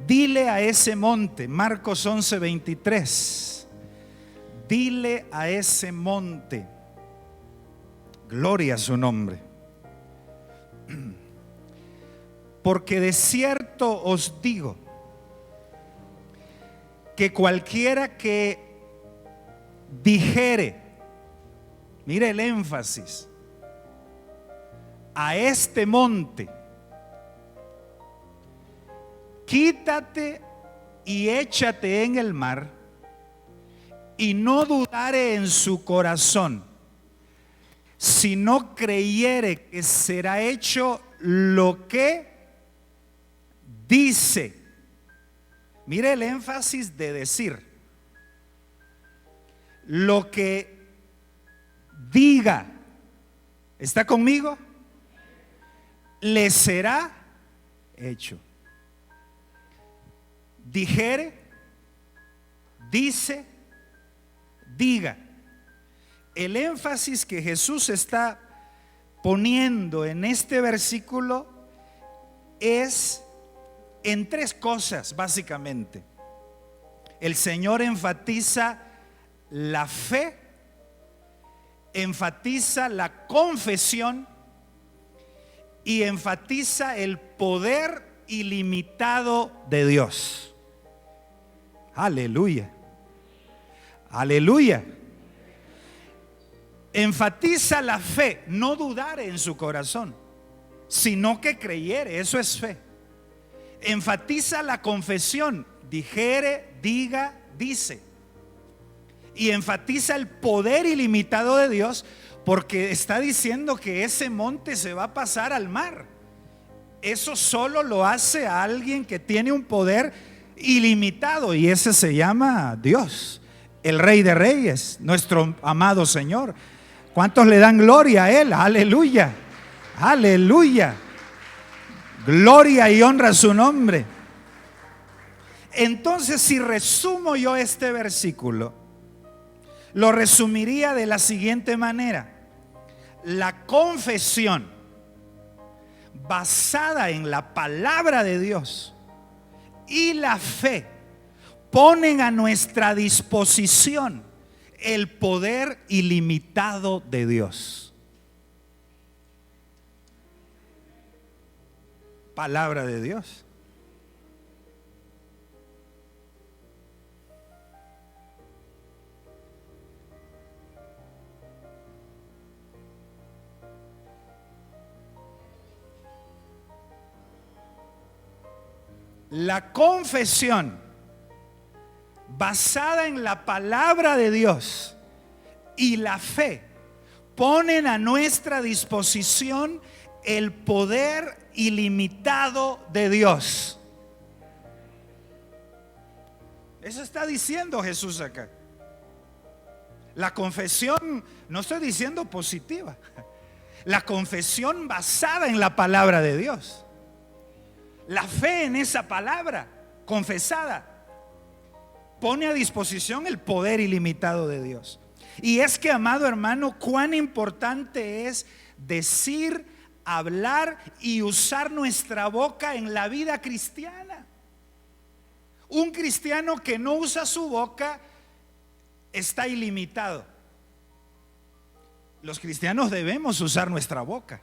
dile a ese monte, Marcos 11:23, dile a ese monte, gloria a su nombre, porque de cierto os digo que cualquiera que dijere, mire el énfasis, a este monte, quítate y échate en el mar, y no dudare en su corazón, sino creyere que será hecho lo que dice. Mire el énfasis de decir. Lo que diga, ¿está conmigo? Le será hecho. Dijere, dice, diga. El énfasis que Jesús está poniendo en este versículo es en tres cosas, básicamente. El Señor enfatiza la fe, enfatiza la confesión y enfatiza el poder ilimitado de Dios. Aleluya. Aleluya. Enfatiza la fe, no dudar en su corazón, sino que creyere, eso es fe. Enfatiza la confesión, dijere, diga, dice. Y enfatiza el poder ilimitado de Dios, porque está diciendo que ese monte se va a pasar al mar. Eso solo lo hace a alguien que tiene un poder ilimitado, y ese se llama Dios, el Rey de Reyes, nuestro amado Señor. ¿Cuántos le dan gloria a Él? Aleluya, aleluya. Gloria y honra a su nombre. Entonces, si resumo yo este versículo, lo resumiría de la siguiente manera: la confesión basada en la palabra de Dios y la fe ponen a nuestra disposición el poder ilimitado de Dios. Palabra de Dios. La confesión basada en la palabra de Dios y la fe ponen a nuestra disposición el poder ilimitado de Dios. Eso está diciendo Jesús acá. La confesión, no estoy diciendo positiva, la confesión basada en la palabra de Dios. La fe en esa palabra confesada pone a disposición el poder ilimitado de Dios. Y es que, amado hermano, cuán importante es decir, hablar y usar nuestra boca en la vida cristiana. Un cristiano que no usa su boca está ilimitado. Los cristianos debemos usar nuestra boca.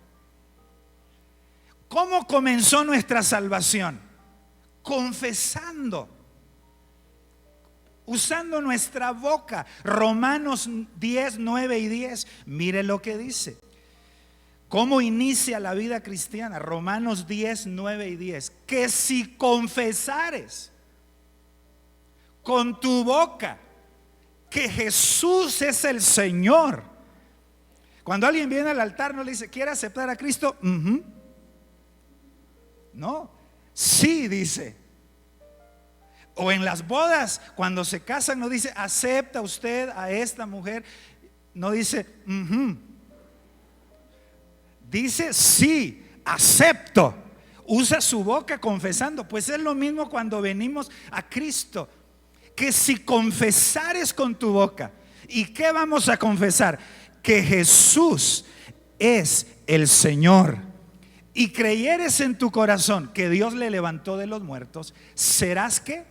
¿Cómo comenzó nuestra salvación? Confesando, usando nuestra boca. Romanos 10, 9 y 10. Mire lo que dice. ¿Cómo inicia la vida cristiana? Romanos 10, 9 y 10. Que si confesares con tu boca que Jesús es el Señor. Cuando alguien viene al altar no le dice, ¿quiere aceptar a Cristo? No, sí dice. O en las bodas, cuando se casan, no dice, ¿acepta usted a esta mujer? No dice, dice, sí, acepto. Usa su boca confesando. Pues es lo mismo cuando venimos a Cristo. Que si confesares con tu boca, ¿y qué vamos a confesar? Que Jesús es el Señor. y creyeres en tu corazón que Dios le levantó de los muertos, serás ¿qué?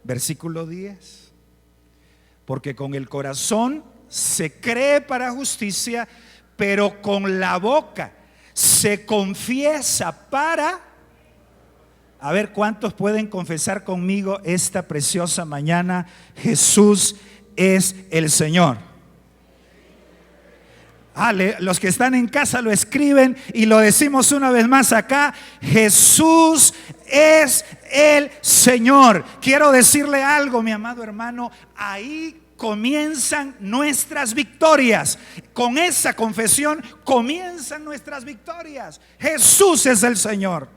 Versículo 10. Porque con el corazón se cree para justicia, pero con la boca se confiesa para... A ver, ¿cuántos pueden confesar conmigo esta preciosa mañana? Jesús es el Señor. Los que están en casa lo escriben y lo decimos una vez más acá: Jesús es el Señor. Quiero decirle algo, mi amado hermano, ahí comienzan nuestras victorias. Con esa confesión comienzan nuestras victorias. Jesús es el Señor.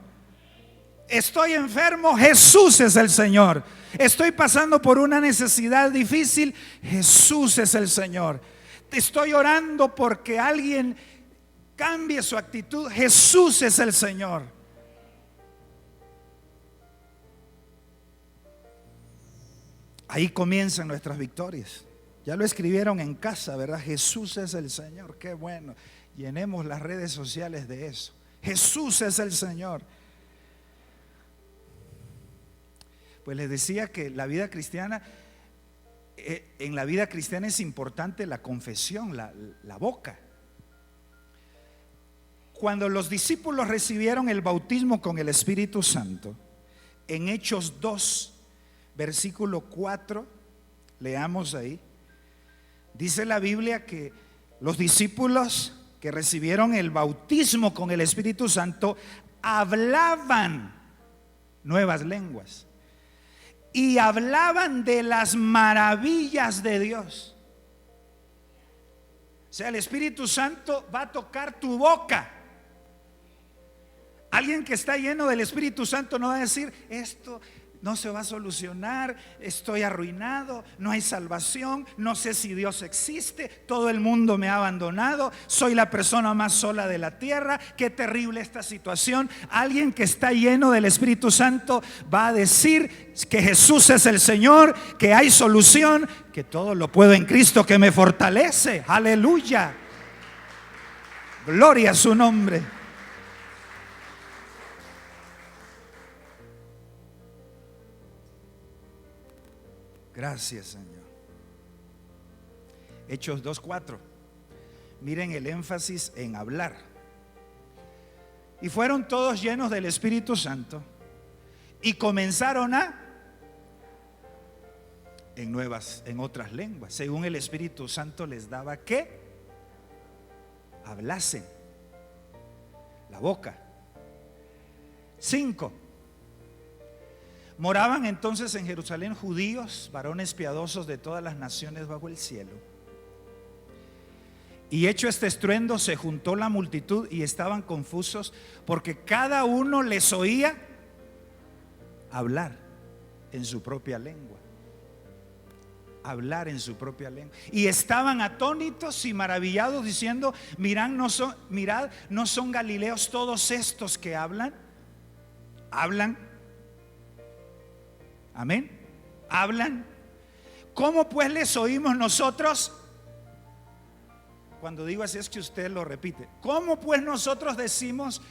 Estoy enfermo, Jesús es el Señor. Estoy pasando por una necesidad difícil, Jesús es el Señor. Estoy orando porque alguien cambie su actitud, Jesús es el Señor. Ahí comienzan nuestras victorias. Ya lo escribieron en casa, ¿verdad? Jesús es el Señor. Qué bueno. Llenemos las redes sociales de eso. Jesús es el Señor. Pues les decía que la vida cristiana, en la vida cristiana es importante la confesión, la boca. Cuando los discípulos recibieron el bautismo con el Espíritu Santo, en Hechos 2, versículo 4, leamos ahí, dice la Biblia que los discípulos que recibieron el bautismo con el Espíritu Santo hablaban nuevas lenguas y hablaban de las maravillas de Dios. O sea, el Espíritu Santo va a tocar tu boca. Alguien que está lleno del Espíritu Santo no va a decir: esto no se va a solucionar, estoy arruinado, no hay salvación, no sé si Dios existe, todo el mundo me ha abandonado, soy la persona más sola de la tierra, qué terrible esta situación. Alguien que está lleno del Espíritu Santo va a decir que Jesús es el Señor, que hay solución, que todo lo puedo en Cristo que me fortalece. Aleluya, gloria a su nombre. Gracias, Señor. Hechos 2:4. Miren el énfasis en hablar. Y fueron todos llenos del Espíritu Santo y comenzaron en otras lenguas, según el Espíritu Santo les daba que hablasen. La boca. 5. Moraban entonces en Jerusalén judíos, varones piadosos de todas las naciones bajo el cielo. Y hecho este estruendo, se juntó la multitud y estaban confusos, porque cada uno les oía hablar en su propia lengua. Hablar en su propia lengua. Y estaban atónitos y maravillados, diciendo: mirad, ¿no son galileos todos estos que hablan? Hablan. Amén. Hablan. ¿Cómo pues les oímos nosotros? Cuando digo así es que usted lo repite. ¿Cómo pues nosotros decimos?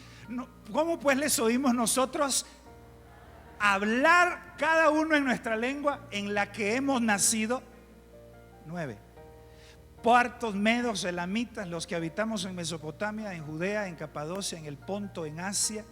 ¿Cómo pues les oímos nosotros hablar cada uno en nuestra lengua en la que hemos nacido? 9. Partos, medos, elamitas, los que habitamos en Mesopotamia, en Judea, en Capadocia, en el Ponto, en Asia.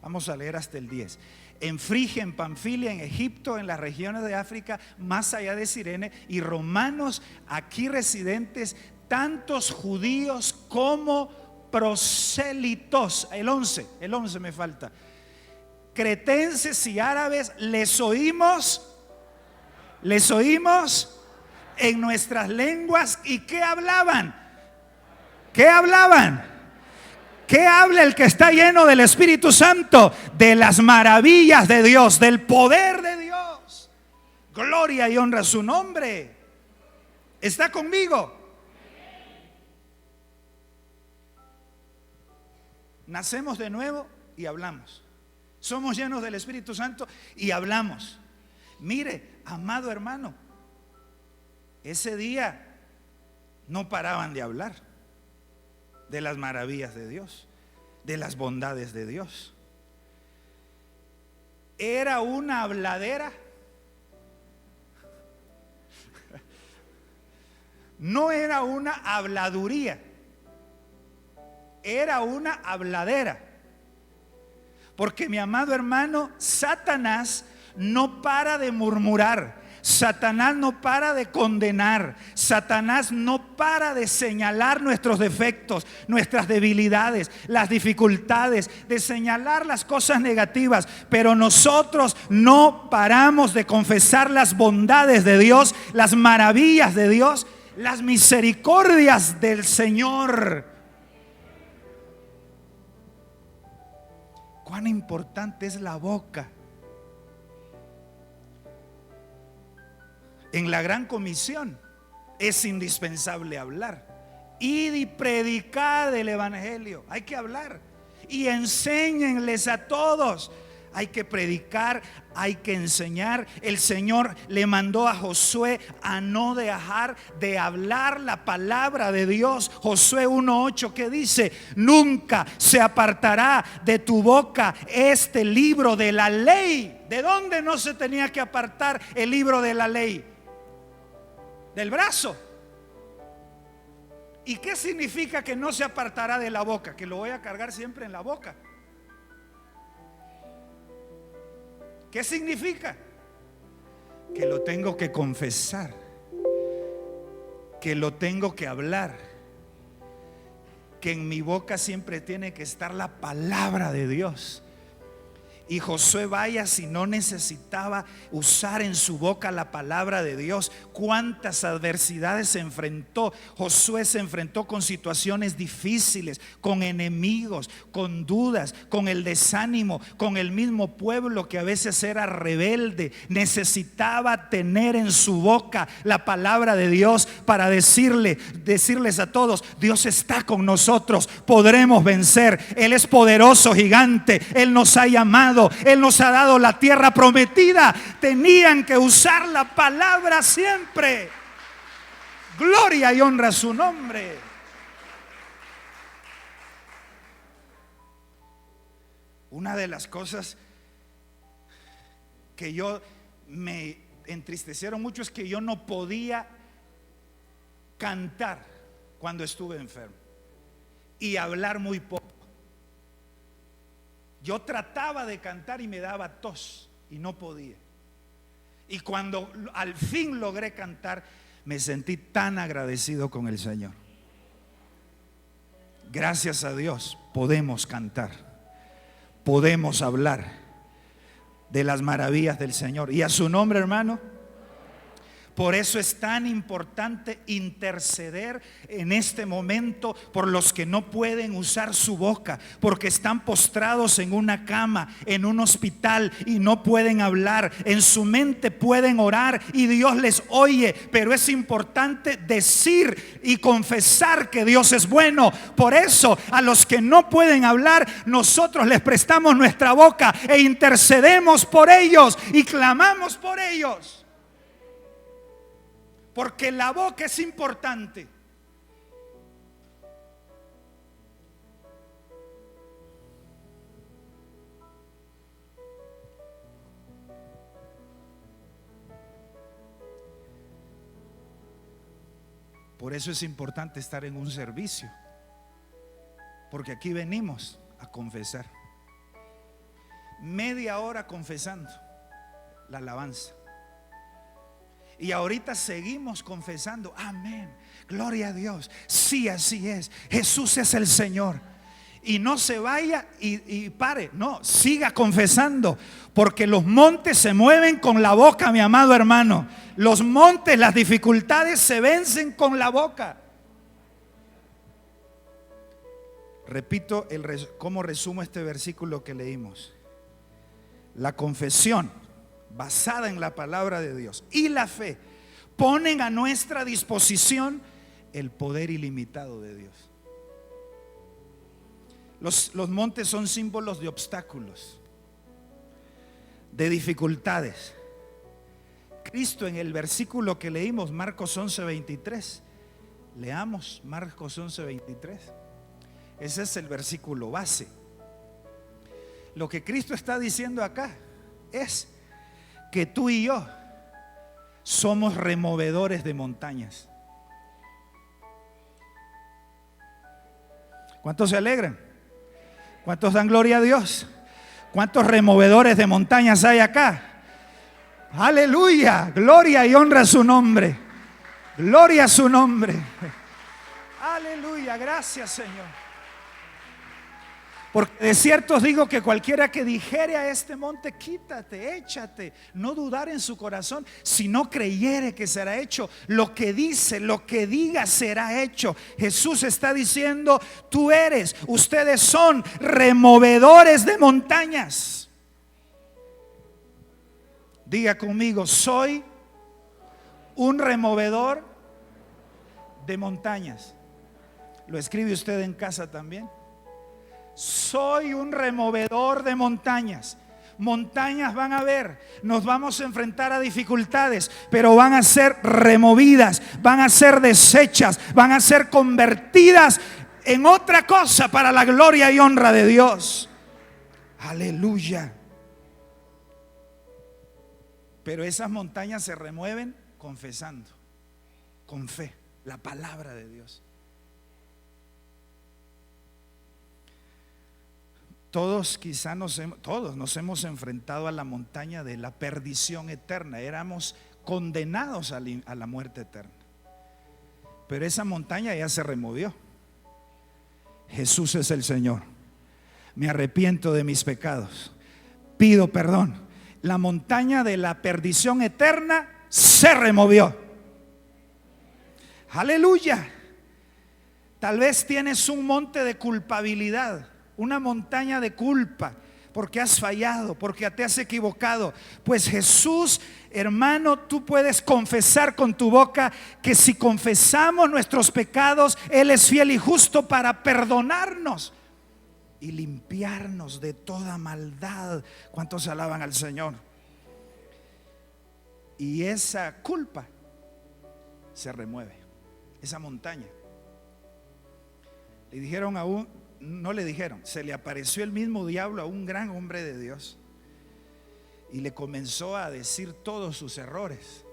Vamos a leer hasta el 10. En Frigia, en Panfilia, en Egipto, en las regiones de África, más allá de Cirene, y romanos aquí residentes, tantos judíos como prosélitos. El 11 me falta. Cretenses y árabes, les oímos en nuestras lenguas. ¿Y qué hablaban? ¿Qué hablaban? ¿Qué habla el que está lleno del Espíritu Santo? De las maravillas de Dios, del poder de Dios. Gloria y honra a su nombre. ¿Está conmigo? Nacemos de nuevo y hablamos. Somos llenos del Espíritu Santo y hablamos. Mire, amado hermano, ese día no paraban de hablar de las maravillas de Dios. de las bondades de Dios. Era una habladera. No era una habladuría, era una habladera. Porque, mi amado hermano, Satanás no para de murmurar, Satanás no para de condenar, Satanás no para de señalar nuestros defectos, nuestras debilidades, las dificultades, de señalar las cosas negativas. Pero nosotros no paramos de confesar las bondades de Dios, las maravillas de Dios, las misericordias del Señor. Cuán importante es la boca. En la gran comisión es indispensable hablar. Id y predicad el evangelio. Hay que hablar y enséñenles a todos. Hay que predicar, hay que enseñar. El Señor le mandó a Josué a no dejar de hablar la palabra de Dios. Josué 1:8, que dice: nunca se apartará de tu boca este libro de la ley. ¿De dónde no se tenía que apartar el libro de la ley? Del brazo. ¿Y qué significa que no se apartará de la boca? Que lo voy a cargar siempre en la boca. ¿Qué significa? Que lo tengo que confesar, que lo tengo que hablar, que en mi boca siempre tiene que estar la palabra de Dios. Y Josué, vaya si no necesitaba usar en su boca la palabra de Dios. Cuántas adversidades se enfrentó. Josué se enfrentó con situaciones difíciles, con enemigos, con dudas, con el desánimo, con el mismo pueblo que a veces era rebelde. Necesitaba tener en su boca la palabra de Dios para decirles a todos: Dios está con nosotros, podremos vencer. Él es poderoso, gigante. Él nos ha llamado, Él nos ha dado la tierra prometida. Tenían que usar la palabra siempre. Gloria y honra a su nombre. Una de las cosas que yo me entristecieron mucho es que yo no podía cantar cuando estuve enfermo y hablar muy poco. Yo trataba de cantar y me daba tos y no podía. Y cuando al fin logré cantar, me sentí tan agradecido con el Señor. Gracias a Dios podemos cantar, podemos hablar de las maravillas del Señor. Y a su nombre, hermano. Por eso es tan importante interceder en este momento por los que no pueden usar su boca, porque están postrados en una cama, en un hospital, y no pueden hablar. En su mente pueden orar y Dios les oye, pero es importante decir y confesar que Dios es bueno. Por eso a los que no pueden hablar, nosotros les prestamos nuestra boca e intercedemos por ellos y clamamos por ellos. Porque la boca es importante. Por eso es importante estar en un servicio. Porque aquí venimos a confesar. Media hora confesando la alabanza. Y ahorita seguimos confesando. Amén, gloria a Dios. Sí, así es. Jesús es el Señor. Y no se vaya y pare. No, siga confesando. Porque los montes se mueven con la boca, mi amado hermano. Los montes, las dificultades se vencen con la boca. Repito cómo resumo este versículo que leímos. La confesión basada en la palabra de Dios y la fe ponen a nuestra disposición el poder ilimitado de Dios. Los montes son símbolos de obstáculos, de dificultades. Cristo, en el versículo que leímos, Marcos 11:23, leamos Marcos 11:23. Ese es el versículo base. Lo que Cristo está diciendo acá es que tú y yo somos removedores de montañas. ¿Cuántos se alegran? ¿Cuántos dan gloria a Dios? ¿Cuántos removedores de montañas hay acá? Aleluya, gloria y honra a su nombre. Gloria a su nombre. Aleluya, gracias Señor. Porque de cierto os digo que cualquiera que dijere a este monte, quítate, échate, no dudar en su corazón, si no creyere que será hecho, lo que dice, lo que diga será hecho. Jesús está diciendo, ustedes son removedores de montañas. Diga conmigo, soy un removedor de montañas. ¿Lo escribe usted en casa también? Soy un removedor de montañas. Montañas van a haber, nos vamos a enfrentar a dificultades, pero van a ser removidas, van a ser deshechas, van a ser convertidas en otra cosa para la gloria y honra de Dios. Aleluya. Pero esas montañas se remueven confesando, con fe, la palabra de Dios. Todos nos hemos enfrentado a la montaña de la perdición eterna. Éramos condenados a la muerte eterna. Pero esa montaña ya se removió. Jesús es el Señor. Me arrepiento de mis pecados. Pido perdón. La montaña de la perdición eterna se removió. Aleluya. Tal vez tienes un monte de culpabilidad, una montaña de culpa, porque has fallado, porque te has equivocado. Pues Jesús, hermano, tú puedes confesar con tu boca que si confesamos nuestros pecados, Él es fiel y justo para perdonarnos y limpiarnos de toda maldad. ¿Cuántos alaban al Señor? Y esa culpa se remueve, esa montaña. Le dijeron no le dijeron, se le apareció el mismo diablo a un gran hombre de Dios y le comenzó a decir todos sus errores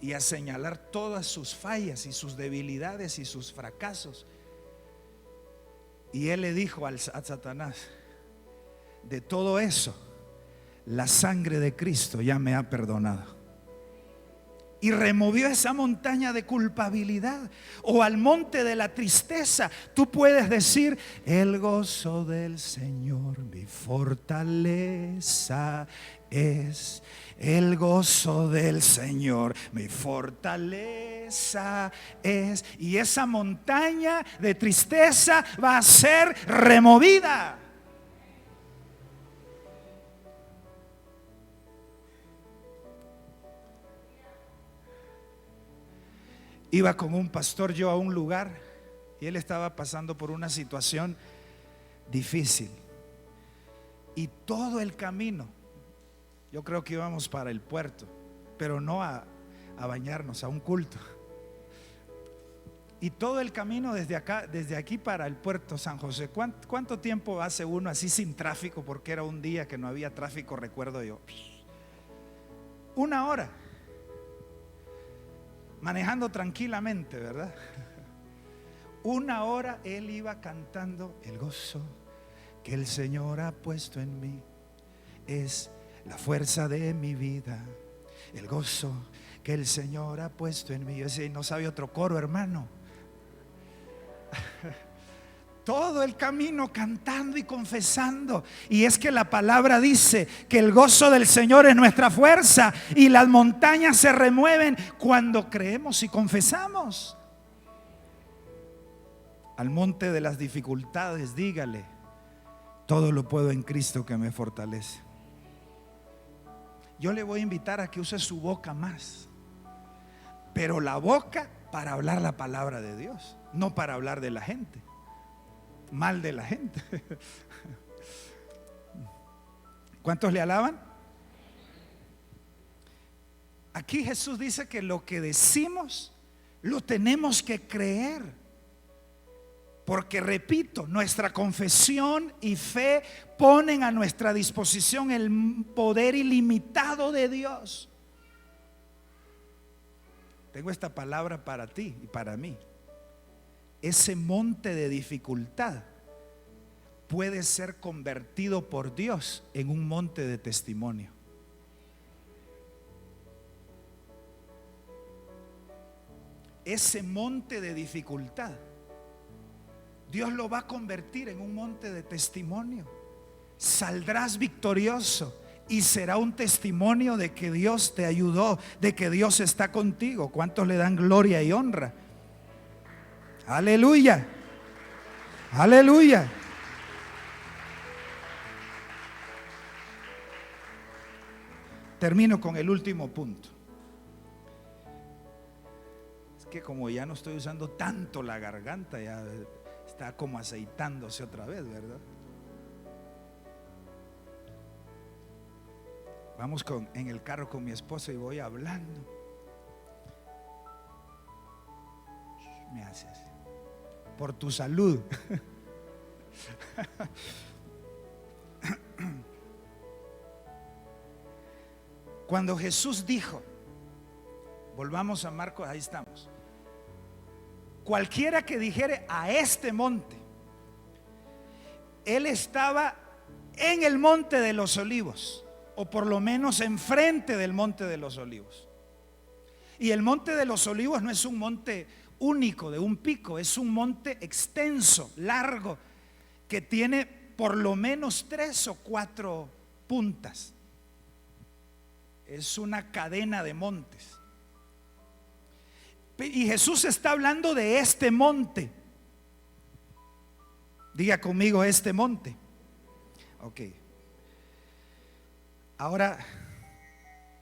y a señalar todas sus fallas y sus debilidades y sus fracasos. Y él le dijo a Satanás, de todo eso, la sangre de Cristo ya me ha perdonado. Y removió esa montaña de culpabilidad. O al monte de la tristeza, tú puedes decir, el gozo del Señor mi fortaleza es. El gozo del Señor mi fortaleza es. Y esa montaña de tristeza va a ser removida. Iba con un pastor yo a un lugar y él estaba pasando por una situación difícil. Y todo el camino, yo creo que íbamos para el puerto, pero no a bañarnos, a un culto. Y todo el camino desde aquí para el puerto San José, ¿cuánto tiempo hace uno así sin tráfico? Porque era un día que no había tráfico, recuerdo yo. 1 hora. Manejando tranquilamente, ¿verdad? 1 hora él iba cantando, el gozo que el Señor ha puesto en mí es la fuerza de mi vida. El gozo que el Señor ha puesto en mí. Yo decía, no sabe otro coro, hermano. Todo el camino cantando y confesando. Y es que la palabra dice que el gozo del Señor es nuestra fuerza y las montañas se remueven cuando creemos y confesamos. Al monte de las dificultades, dígale, todo lo puedo en Cristo que me fortalece. Yo le voy a invitar a que use su boca más, pero la boca para hablar la palabra de Dios, no para hablar de la gente, mal de la gente. ¿Cuántos le alaban? Aquí Jesús dice que lo que decimos lo tenemos que creer Porque repito, nuestra confesión y fe ponen a nuestra disposición el poder ilimitado de Dios. Tengo esta palabra para ti y para mí. Ese monte de dificultad puede ser convertido por Dios en un monte de testimonio. Ese monte de dificultad Dios lo va a convertir en un monte de testimonio. Saldrás victorioso y será un testimonio de que Dios te ayudó, de que Dios está contigo. ¿Cuántos le dan gloria y honra? Aleluya, aleluya. Termino con el último punto. Es que como ya no estoy usando tanto la garganta, ya está como aceitándose otra vez, ¿verdad? Vamos en el carro con mi esposa y voy hablando. Me hace así. Por tu salud. Cuando Jesús dijo, volvamos a Marcos, ahí estamos. Cualquiera que dijere a este monte, él estaba en el monte de los olivos, o por lo menos enfrente del monte de los olivos. Y el monte de los olivos no es un monte único de un pico, es un monte extenso, largo, que tiene por lo menos 3 o 4 puntas. Es una cadena de montes. Y Jesús está hablando de este monte. Diga conmigo, este monte. Ok. Ahora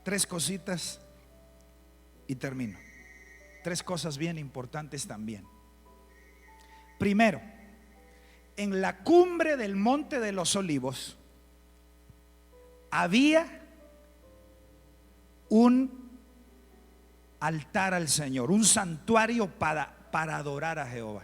3 cositas y termino. 3 cosas bien importantes también. Primero, en la cumbre del monte de los olivos había un altar al Señor, un santuario para adorar a Jehová.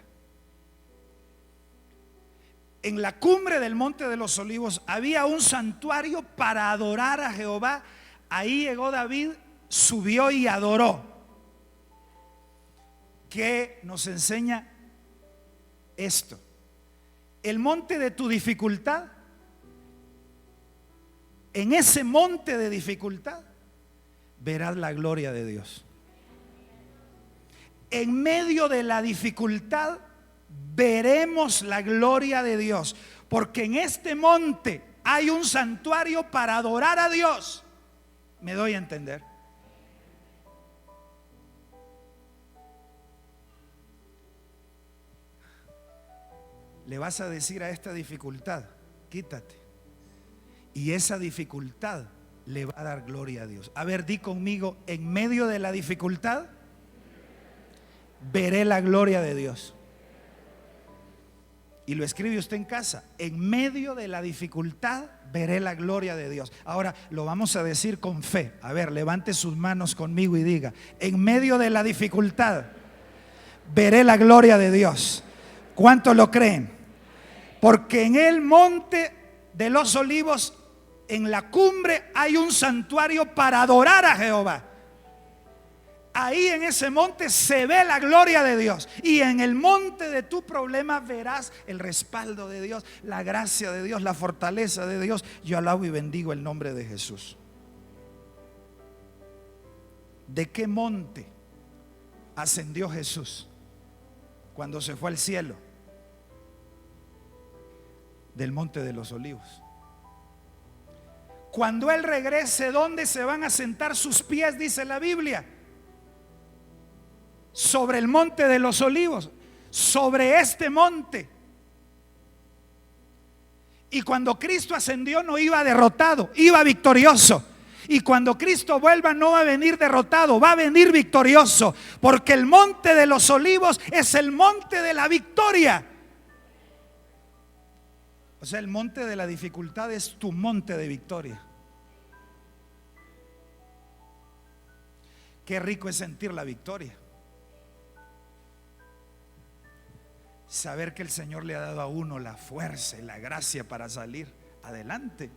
En la cumbre del monte de los olivos había un santuario para adorar a Jehová. Ahí llegó David, subió y adoró. ¿Qué nos enseña esto? El monte de tu dificultad, en ese monte de dificultad verás la gloria de Dios. En medio de la dificultad veremos la gloria de Dios, porque en este monte hay un santuario para adorar a Dios. ¿Me doy a entender? Le vas a decir a esta dificultad, quítate, y esa dificultad le va a dar gloria a Dios. A ver, di conmigo, en medio de la dificultad veré la gloria de Dios. Y lo escribe usted en casa, en medio de la dificultad veré la gloria de Dios. Ahora lo vamos a decir con fe. A ver, levante sus manos conmigo y diga, en medio de la dificultad veré la gloria de Dios. ¿Cuántos lo creen? Porque en el monte de los olivos, en la cumbre, hay un santuario para adorar a Jehová. Ahí en ese monte se ve la gloria de Dios. Y en el monte de tu problema verás el respaldo de Dios, la gracia de Dios, la fortaleza de Dios. Yo alabo y bendigo el nombre de Jesús. ¿De qué monte ascendió Jesús cuando se fue al cielo? Del monte de los olivos. Cuando Él regrese, ¿dónde se van a sentar sus pies? Dice la Biblia. Sobre el monte de los olivos, sobre este monte. Y cuando Cristo ascendió no iba derrotado, iba victorioso. Y cuando Cristo vuelva no va a venir derrotado, va a venir victorioso, porque el monte de los olivos es el monte de la victoria. O sea, el monte de la dificultad es tu monte de victoria. Qué rico es sentir la victoria. saber que el Señor le ha dado a uno la fuerza y la gracia para salir adelante.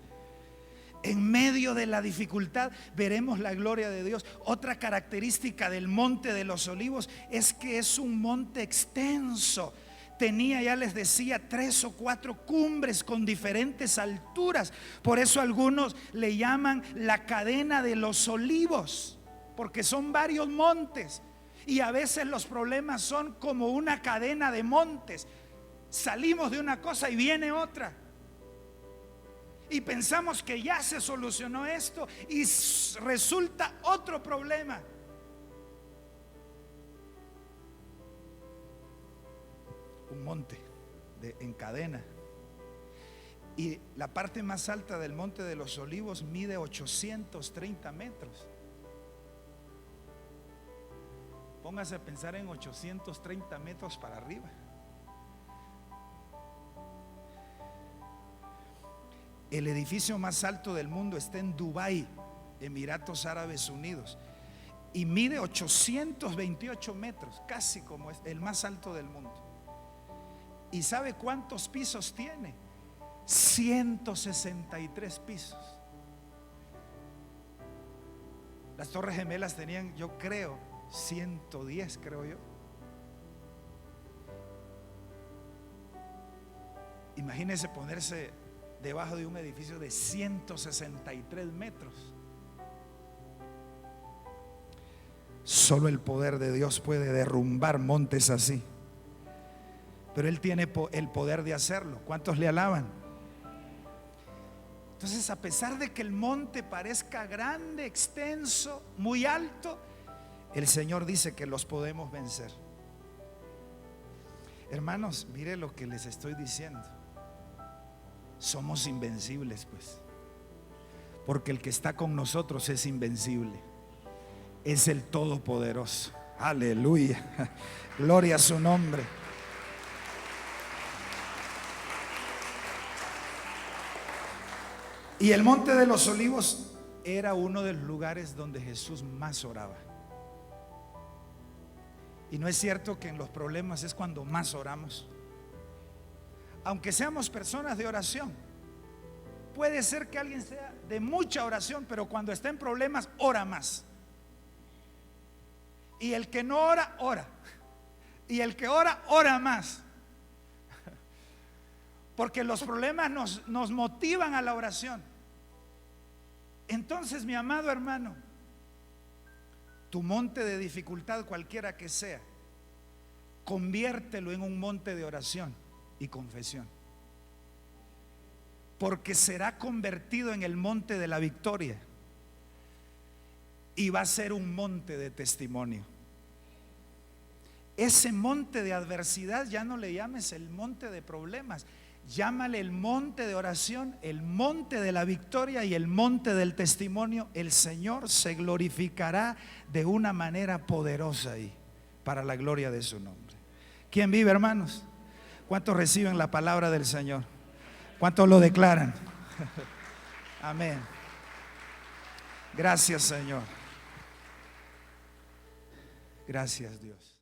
En medio de la dificultad veremos la gloria de Dios. Otra característica del Monte de los Olivos es que es un monte extenso. Tenía, ya les decía, 3 o 4 cumbres con diferentes alturas. Por eso algunos le llaman la cadena de los olivos, porque son varios montes. Y a veces los problemas son como una cadena de montes. Salimos de una cosa y viene otra. Y pensamos que ya se solucionó esto y resulta otro problema. Un monte en cadena. Y la parte más alta del Monte de los Olivos mide 830 metros. Póngase a pensar en 830 metros para arriba. El edificio más alto del mundo está en Dubái, Emiratos Árabes Unidos, y mide 828 metros, casi como es el más alto del mundo. ¿Y sabe cuántos pisos tiene? 163 pisos. Las Torres Gemelas tenían, yo creo, 110, creo yo. Imagínese ponerse debajo de un edificio de 163 metros. Solo el poder de Dios puede derrumbar montes así. Pero Él tiene el poder de hacerlo. ¿Cuántos le alaban? Entonces, a pesar de que el monte parezca grande, extenso, muy alto, el Señor dice que los podemos vencer. Hermanos, mire lo que les estoy diciendo. Somos invencibles, pues, porque el que está con nosotros es invencible. Es el Todopoderoso. Aleluya. Gloria a su nombre. Y el Monte de los Olivos era uno de los lugares donde Jesús más oraba. Y no es cierto que en los problemas es cuando más oramos. Aunque seamos personas de oración, puede ser que alguien sea de mucha oración, pero cuando está en problemas ora más. Y el que no ora, ora. Y el que ora, ora más. Porque los problemas nos motivan a la oración. Entonces, mi amado hermano, tu monte de dificultad, cualquiera que sea, conviértelo en un monte de oración y confesión. Porque será convertido en el monte de la victoria. Y va a ser un monte de testimonio. Ese monte de adversidad ya no le llames el monte de problemas. Llámale el monte de oración, el monte de la victoria y el monte del testimonio. El Señor se glorificará de una manera poderosa ahí, para la gloria de su nombre. ¿Quién vive, hermanos? ¿Cuántos reciben la palabra del Señor? ¿Cuántos lo declaran? Amén. Gracias, Señor. Gracias, Dios.